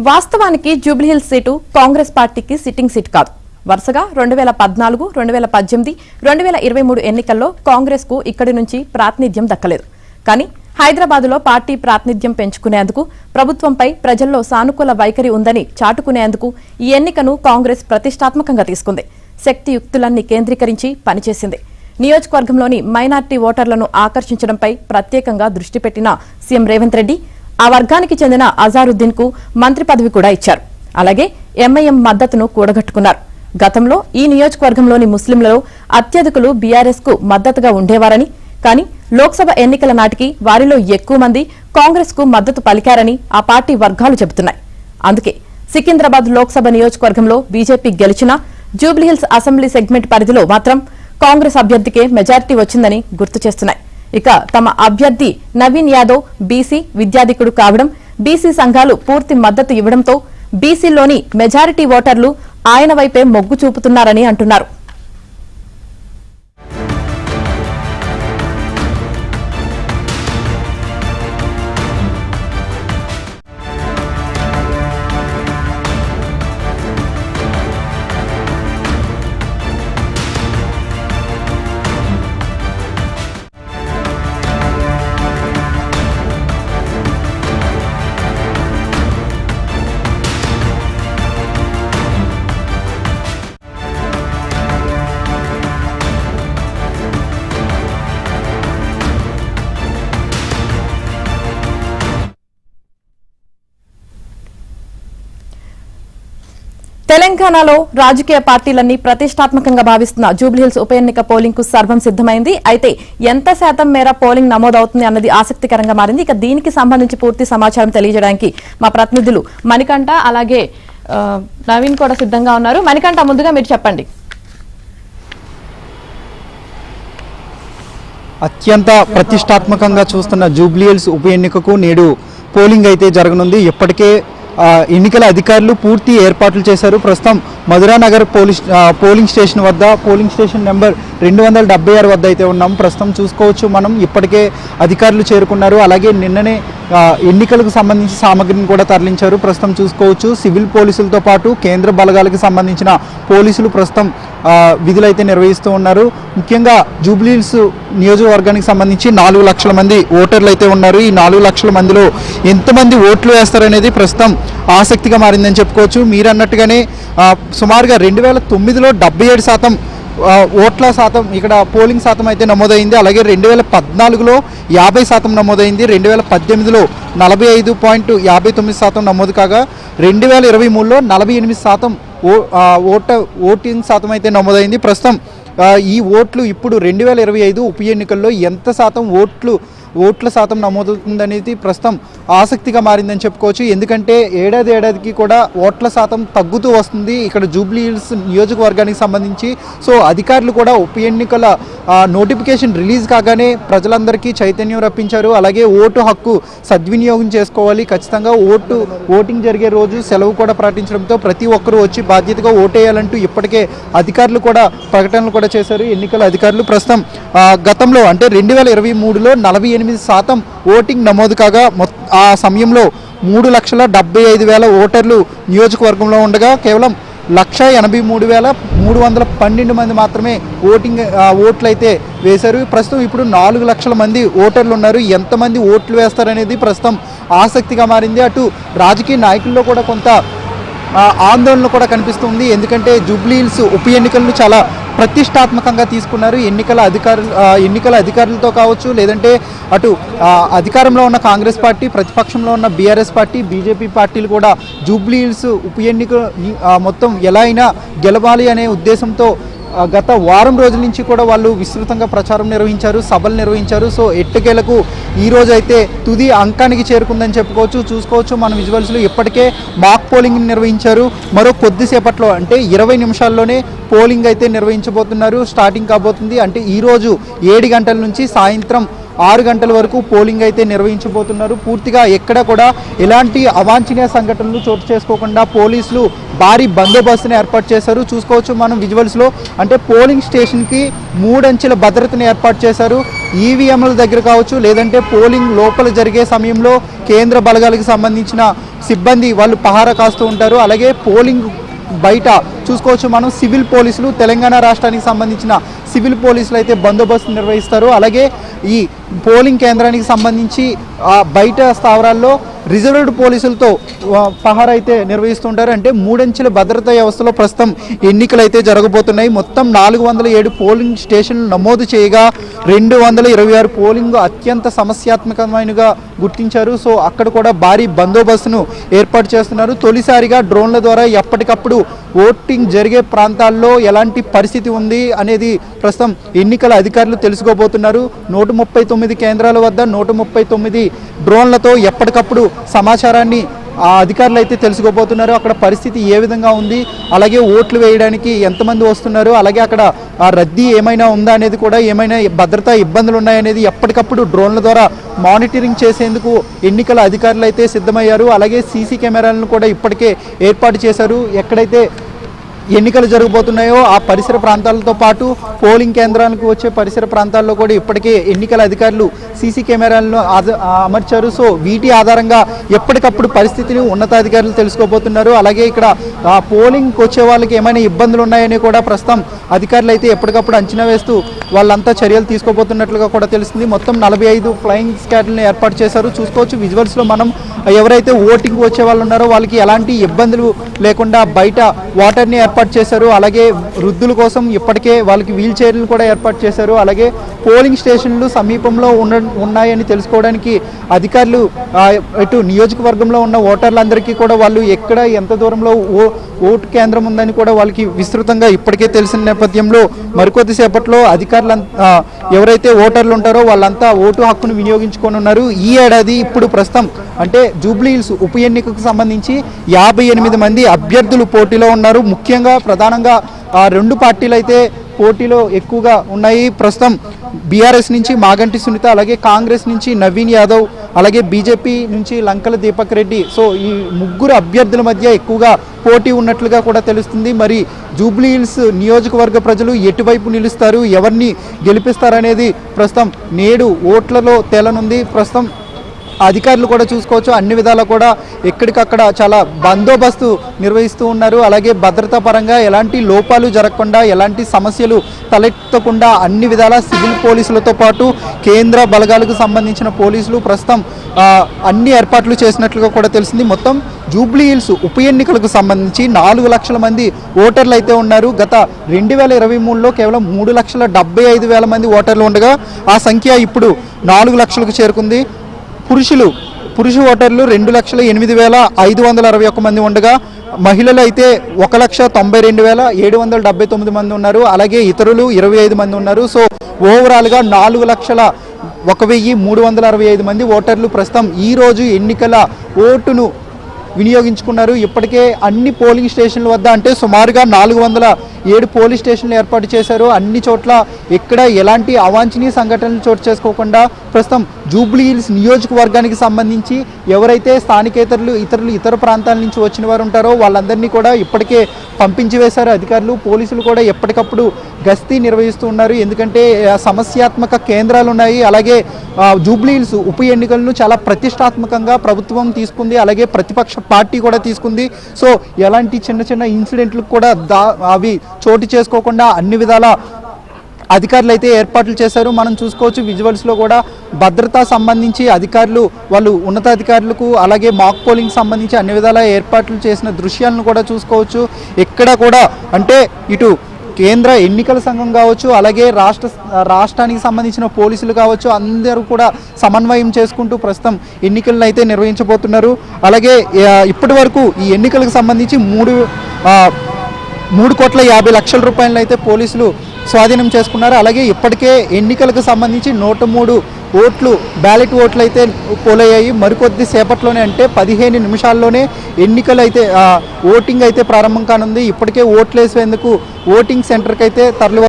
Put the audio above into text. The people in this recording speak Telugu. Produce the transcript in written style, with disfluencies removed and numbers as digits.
వాస్తవానికి జూబ్లీహిల్స్ సీటు కాంగ్రెస్ పార్టీకి సిట్టింగ్ సీట్ కాదు. వరుసగా 2014, 2018, 2023 ఎన్నికల్లో కాంగ్రెస్ కు ఇక్కడి నుంచి ప్రాతినిధ్యం దక్కలేదు. కానీ హైదరాబాద్లో పార్టీ ప్రాతినిధ్యం పెంచుకునేందుకు, ప్రభుత్వంపై ప్రజల్లో సానుకూల వైఖరి ఉందని చాటుకునేందుకు ఈ ఎన్నికను కాంగ్రెస్ ప్రతిష్టాత్మకంగా తీసుకుంది. శక్తియుక్తులన్నీ కేంద్రీకరించి పనిచేసింది. నియోజకవర్గంలోని మైనార్టీ ఓటర్లను ఆకర్షించడంపై ప్రత్యేకంగా దృష్టి పెట్టిన సీఎం రేవంత్ రెడ్డి ఆ వర్గానికి చెందిన అజారుద్దీన్ కు మంత్రి పదవి కూడా ఇచ్చారు. అలాగే ఎంఐఎం మద్దతును కూడగట్టుకున్నారు. గతంలో ఈ నియోజకవర్గంలోని ముస్లింలలో అత్యధికులు బీఆర్ఎస్ కు మద్దతుగా ఉండేవారని, కానీ లోక్సభ ఎన్నికల నాటికి వారిలో ఎక్కువ మంది కాంగ్రెస్ కు మద్దతు పలికారని ఆ పార్టీ వర్గాలు చెబుతున్నాయి. అందుకే సికింద్రాబాద్ లోక్సభ నియోజకవర్గంలో బీజేపీ గెలిచినా జూబ్లీహిల్స్ అసెంబ్లీ సెగ్మెంట్ పరిధిలో మాత్రం కాంగ్రెస్ అభ్యర్థికే మెజారిటీ వచ్చిందని గుర్తు చేస్తున్నాయి. ఇక తమ అభ్యర్థి నవీన్ యాదవ్ బీసీ విద్యాధికుడు కావడం, బీసీ సంఘాలు పూర్తి మద్దతు ఇవ్వడంతో బీసీలోని మెజారిటీ ఓటర్లు ఆయన వైపే మొగ్గు చూపుతున్నారని అంటున్నారు. తెలంగాణలో రాజకీయ పార్టీలన్నీ ప్రతిష్టాత్మకంగా భావిస్తున్న జూబ్లీహిల్స్ ఉప ఎన్నిక పోలింగ్ కు సర్వం సిద్దమైంది. అయితే ఎంత శాతం మేర పోలింగ్ నమోదవుతుంది అన్నది ఆసక్తికరంగా మారింది. ఇక దీనికి సంబంధించి పూర్తి సమాచారం తెలియజేయడానికి మా ప్రతినిధులు మణికంఠ అలాగే నవీన్ కూడా సిద్ధంగా ఉన్నారు. మణికంఠ, ముందుగా మీరు చెప్పండి. అత్యంత ప్రతిష్టాత్మకంగా చూస్తున్న జూబ్లీహిల్స్ ఉప ఎన్నికకు నేడు పోలింగ్ అయితే జరగనుంది. ఇప్పటికే ఎన్నికల అధికారులు పూర్తి ఏర్పాట్లు చేశారు. ప్రస్తుతం మధురానగర్ పోలింగ్ స్టేషన్ వద్ద, పోలింగ్ స్టేషన్ నెంబర్ 276 వద్ద అయితే ఉన్నాం. ప్రస్తుతం చూసుకోవచ్చు మనం, ఇప్పటికే అధికారులు చేరుకున్నారు. అలాగే నిన్ననే ఎన్నికలకు సంబంధించి సామగ్రిని కూడా తరలించారు. ప్రస్తుతం చూసుకోవచ్చు సివిల్ పోలీసులతో పాటు కేంద్ర బలగాలకు సంబంధించిన పోలీసులు ప్రస్తుతం విధులు అయితే నిర్వహిస్తూ ఉన్నారు. ముఖ్యంగా జూబ్లీహిల్స్ నియోజకవర్గానికి సంబంధించి 4 లక్షల మంది ఓటర్లు అయితే ఉన్నారు. ఈ 4 లక్షల మందిలో ఎంతమంది ఓట్లు వేస్తారనేది ప్రస్తుతం ఆసక్తిగా మారిందని చెప్పుకోవచ్చు. మీరు అన్నట్టుగానే సుమారుగా 2009లో 77% ఓట్ల శాతం, ఇక్కడ పోలింగ్ శాతం అయితే నమోదైంది. అలాగే 2014లో 50% నమోదైంది. 2018లో 45.59% నమోదు కాగా 2023లో 48% ఓటింగ్ శాతం అయితే నమోదైంది. ప్రస్తుతం ఈ ఓట్లు ఇప్పుడు 2025 ఉప ఎన్నికల్లో ఎంత శాతం ఓట్ల శాతం నమోదవుతుందనేది ప్రస్తుతం ఆసక్తిగా మారిందని చెప్పుకోవచ్చు. ఎందుకంటే ఏడాదికి కూడా ఓట్ల శాతం తగ్గుతూ వస్తుంది ఇక్కడ జూబ్లీహిల్స్ నియోజకవర్గానికి సంబంధించి. సో అధికారులు కూడా ఉప ఎన్నికల నోటిఫికేషన్ రిలీజ్ కాగానే ప్రజలందరికీ చైతన్యం రప్పించారు. అలాగే ఓటు హక్కు సద్వినియోగం చేసుకోవాలి, ఖచ్చితంగా ఓటింగ్ జరిగే రోజు సెలవు కూడా ప్రకటించడంతో ప్రతి ఒక్కరూ వచ్చి బాధ్యతగా ఓటేయాలంటూ ఇప్పటికే అధికారులు కూడా ప్రకటనలు కూడా చేశారు ఎన్నికల అధికారులు. ప్రస్తుతం గతంలో అంటే 2023లో 48% ఓటింగ్ నమోదు కాగా ఆ సమయంలో 3,75,000 ఓటర్లు నియోజకవర్గంలో ఉండగా కేవలం 1,83,312 మంది మాత్రమే ఓట్లు అయితే వేశారు. ప్రస్తుతం ఇప్పుడు 4 లక్షల మంది ఓటర్లు ఉన్నారు. ఎంతమంది ఓట్లు వేస్తారనేది ప్రస్తుతం ఆసక్తిగా మారింది. అటు రాజకీయ నాయకుల్లో కూడా కొంత ఆందోళన కూడా కనిపిస్తుంది. ఎందుకంటే జూబ్లీహిల్స్ ఉప ఎన్నికలను చాలా ప్రతిష్టాత్మకంగా తీసుకున్నారు. ఎన్నికల అధికారులతో కావచ్చు, లేదంటే అటు అధికారంలో ఉన్న కాంగ్రెస్ పార్టీ, ప్రతిపక్షంలో ఉన్న బీఆర్ఎస్ పార్టీ, బీజేపీ పార్టీలు కూడా జూబ్లీహిల్స్ ఉప ఎన్నిక మొత్తం ఎలా అయినా గెలవాలి అనే ఉద్దేశంతో గత వారం రోజుల నుంచి కూడా వాళ్ళు విస్తృతంగా ప్రచారం నిర్వహించారు, సభలు నిర్వహించారు. సో ఎట్టకేలకు ఈ రోజు అయితే తుది అంకానికి చేరుకుందని చూసుకోవచ్చు మన విజువల్స్లో. ఇప్పటికే మాక్ పోలింగ్ నిర్వహించారు. మరో కొద్దిసేపట్లో అంటే 20 నిమిషాల్లోనే పోలింగ్ అయితే నిర్వహించబోతున్నారు. స్టార్టింగ్ కాబోతుంది. అంటే ఈరోజు 7 గంటల నుంచి సాయంత్రం 6 గంటల వరకు పోలింగ్ అయితే నిర్వహించబోతున్నారు. పూర్తిగా ఎక్కడ కూడా ఎలాంటి అవాంఛనీయ సంఘటనలు చోటు చేసుకోకుండా పోలీసులు భారీ బందోబస్తుని ఏర్పాటు చేశారు. చూసుకోవచ్చు మనం విజువల్స్లో, అంటే పోలింగ్ స్టేషన్కి 3 అంచెల భద్రతను ఏర్పాటు చేశారు. ఈవీఎంల దగ్గర కావచ్చు, లేదంటే పోలింగ్ లోపల జరిగే సమయంలో కేంద్ర బలగాలకు సంబంధించిన సిబ్బంది వాళ్ళు పహారా కాస్తూ ఉంటారు. అలాగే పోలింగ్ బయట చూసుకోవచ్చు మనం సివిల్ పోలీసులు, తెలంగాణ రాష్ట్రానికి సంబంధించిన సివిల్ పోలీసులు అయితే బందోబస్తు నిర్వహిస్తారు. అలాగే ఈ పోలింగ్ కేంద్రానికి సంబంధించి బయట స్థావరాల్లో రిజర్వ్డ్ పోలీసులతో పహారా అయితే నిర్వహిస్తుంటారు. అంటే 3 అంచెల భద్రతా వ్యవస్థలో ప్రస్తుతం ఎన్నికలు అయితే జరగబోతున్నాయి. మొత్తం 407 పోలింగ్ స్టేషన్లు నమోదు చేయగా 226 పోలింగ్ అత్యంత సమస్యాత్మకమైనగా గుర్తించారు. సో అక్కడ కూడా భారీ బందోబస్తును ఏర్పాటు చేస్తున్నారు. తొలిసారిగా డ్రోన్ల ద్వారా ఎప్పటికప్పుడు ఓటింగ్ జరిగే ప్రాంతాల్లో ఎలాంటి పరిస్థితి ఉంది అనేది ప్రస్తుతం ఎన్నికల అధికారులు తెలుసుకోబోతున్నారు. 139 కేంద్రాల వద్ద 139 డ్రోన్లతో ఎప్పటికప్పుడు సమాచారాన్ని అధికారులు అయితే తెలుసుకోబోతున్నారు. అక్కడ పరిస్థితి ఏ విధంగా ఉంది, అలాగే ఓట్లు వేయడానికి ఎంతమంది వస్తున్నారు, అలాగే అక్కడ రద్దీ ఏమైనా ఉందా అనేది కూడా, ఏమైనా భద్రతా ఇబ్బందులు ఉన్నాయనేది ఎప్పటికప్పుడు డ్రోన్ల ద్వారా మానిటరింగ్ చేసేందుకు ఎన్నికల అధికారులు అయితే సిద్ధమయ్యారు. అలాగే సీసీ కెమెరాలను కూడా ఇప్పటికే ఏర్పాటు చేశారు. ఎక్కడైతే ఎన్నికలు జరగబోతున్నాయో ఆ పరిసర ప్రాంతాలతో పాటు పోలింగ్ కేంద్రానికి వచ్చే పరిసర ప్రాంతాల్లో కూడా ఇప్పటికే ఎన్నికల అధికారులు సీసీ కెమెరాలను అమర్చారు. సో వీటి ఆధారంగా ఎప్పటికప్పుడు పరిస్థితిని ఉన్నతాధికారులు తెలుసుకోబోతున్నారు. అలాగే ఇక్కడ పోలింగ్కి వచ్చే వాళ్ళకి ఏమైనా ఇబ్బందులు ఉన్నాయని కూడా ప్రస్తుతం అధికారులు అయితే ఎప్పటికప్పుడు అంచనా వేస్తూ వాళ్ళంతా చర్యలు తీసుకోబోతున్నట్లుగా కూడా తెలుస్తుంది. మొత్తం 45 ఫ్లయింగ్ స్క్వాడ్లను ఏర్పాటు చేశారు. చూసుకోవచ్చు విజువల్స్లో మనం ఎవరైతే ఓటింగ్ వచ్చే వాళ్ళు ఉన్నారో వాళ్ళకి ఎలాంటి ఇబ్బందులు లేకుండా బయట వాటర్ని ఏర్పాటు చేశారు. అలాగే వృద్ధుల కోసం ఇప్పటికే వాళ్ళకి వీల్ చైర్లను కూడా ఏర్పాటు చేశారు. అలాగే పోలింగ్ స్టేషన్లు సమీపంలో ఉన్నాయని తెలుసుకోవడానికి అధికారులు ఇటు నియోజకవర్గంలో ఉన్న ఓటర్లందరికీ కూడా వాళ్ళు ఎక్కడ ఎంత దూరంలో ఓటు కేంద్రం ఉందని కూడా వాళ్ళకి విస్తృతంగా ఇప్పటికే తెలిసిన నేపథ్యంలో మరికొద్దిసేపట్లో అధికారులు ఎవరైతే ఓటర్లు ఉంటారో వాళ్ళంతా ఓటు హక్కును వినియోగించుకొని ఉన్నారు. ఈ ఏడాది ఇప్పుడు ప్రస్తుతం అంటే జూబ్లీ హిల్స్ ఉప ఎన్నికకు సంబంధించి 58 మంది అభ్యర్థులు పోటీలో ఉన్నారు. ముఖ్యంగా ప్రధానంగా 2 పార్టీలు అయితే పోటీలో ఎక్కువగా ఉన్నాయి. ప్రస్తుతం బీఆర్ఎస్ నుంచి మాగంటి సునీత, అలాగే కాంగ్రెస్ నుంచి నవీన్ యాదవ్, అలాగే బీజేపీ నుంచి లంకల దీపక్ రెడ్డి. సో ఈ 3 అభ్యర్థుల మధ్య ఎక్కువగా పోటీ ఉన్నట్లుగా కూడా తెలుస్తుంది. మరి జూబ్లీ హిల్స్ నియోజకవర్గ ప్రజలు ఎటువైపు నిలుస్తారు, ఎవరిని గెలిపిస్తారనేది ప్రస్తుతం నేడు ఓట్లలో తేలనుంది. ప్రస్తుతం అధికారులు కూడా చూసుకోవచ్చు అన్ని విధాలా కూడా ఎక్కడికక్కడ చాలా బందోబస్తు నిర్వహిస్తూ ఉన్నారు. అలాగే భద్రతా పరంగా ఎలాంటి లోపాలు జరగకుండా, ఎలాంటి సమస్యలు తలెత్తకుండా అన్ని విధాలా సివిల్ పోలీసులతో పాటు కేంద్ర బలగాలకు సంబంధించిన పోలీసులు ప్రస్తుతం అన్ని ఏర్పాట్లు చేసినట్లుగా కూడా తెలిసింది. మొత్తం జూబ్లీ హిల్స్ ఉప ఎన్నికలకు సంబంధించి 4 లక్షల మంది ఓటర్లు అయితే ఉన్నారు. గత 2023లో కేవలం 3,75,000 మంది ఓటర్లు ఉండగా ఆ సంఖ్య ఇప్పుడు 4 లక్షలకు చేరుకుంది. పురుష ఓటర్లు 2,08,561 మంది ఉండగా మహిళలు అయితే 1,92,779 మంది ఉన్నారు. అలాగే ఇతరులు 25 మంది ఉన్నారు. సో ఓవరాల్గా 4,01,365 మంది ఓటర్లు ప్రస్తుతం ఈరోజు ఎన్నికల ఓటును వినియోగించుకున్నారు. ఇప్పటికే అన్ని పోలింగ్ స్టేషన్ల వద్ద అంటే సుమారుగా 407 పోలీస్ స్టేషన్లు ఏర్పాటు చేశారు. అన్ని చోట్ల ఎక్కడ ఎలాంటి అవాంఛనీయ సంఘటనలు చోటు చేసుకోకుండా ప్రస్తుతం జూబ్లీ హిల్స్ నియోజకవర్గానికి సంబంధించి ఎవరైతే స్థానికేతరులు ఇతర ప్రాంతాల నుంచి వచ్చిన వారు ఉంటారో వాళ్ళందరినీ కూడా ఇప్పటికే పంపించి వేశారు అధికారులు. పోలీసులు కూడా ఎప్పటికప్పుడు గస్తీ నిర్వహిస్తూ ఉన్నారు. ఎందుకంటే సమస్యాత్మక కేంద్రాలు ఉన్నాయి. అలాగే జూబ్లీ హిల్స్ ఉప ఎన్నికలను చాలా ప్రతిష్టాత్మకంగా ప్రభుత్వం తీసుకుంది, అలాగే ప్రతిపక్ష పార్టీ కూడా తీసుకుంది. సో ఎలాంటి చిన్న ఇన్సిడెంట్లకు కూడా అవి చోటు చేసుకోకుండా అన్ని విధాల అధికారులు అయితే ఏర్పాట్లు చేశారు. మనం చూసుకోవచ్చు విజువల్స్లో కూడా భద్రతా సంబంధించి అధికారులు వాళ్ళు ఉన్నతాధికారులకు అలాగే మాక్ పోలింగ్ సంబంధించి అన్ని విధాల ఏర్పాట్లు చేసిన దృశ్యాలను కూడా చూసుకోవచ్చు. ఎక్కడ కూడా అంటే ఇటు కేంద్ర ఎన్నికల సంఘం కావచ్చు, అలాగే రాష్ట్రానికి సంబంధించిన పోలీసులు కావచ్చు, అందరూ కూడా సమన్వయం చేసుకుంటూ ప్రస్తుతం ఎన్నికలను అయితే నిర్వహించబోతున్నారు. అలాగే ఇప్పటి వరకు ఈ ఎన్నికలకు సంబంధించి 3,50,00,000 రూపాయలను అయితే పోలీసులు స్వాధీనం చేసుకున్నారు. అలాగే ఇప్పటికే ఎన్నికలకు సంబంధించి 103 బ్యాలెట్ ఓట్లు అయితే పోలయ్యాయి. మరికొద్ది సేపట్లోనే అంటే 15 నిమిషాల్లోనే ఎన్నికలు అయితే ఓటింగ్ అయితే ప్రారంభం కానుంది. ఇప్పటికే ఓట్లు వేసేందుకు ఓటింగ్ సెంటర్కి అయితే తరలి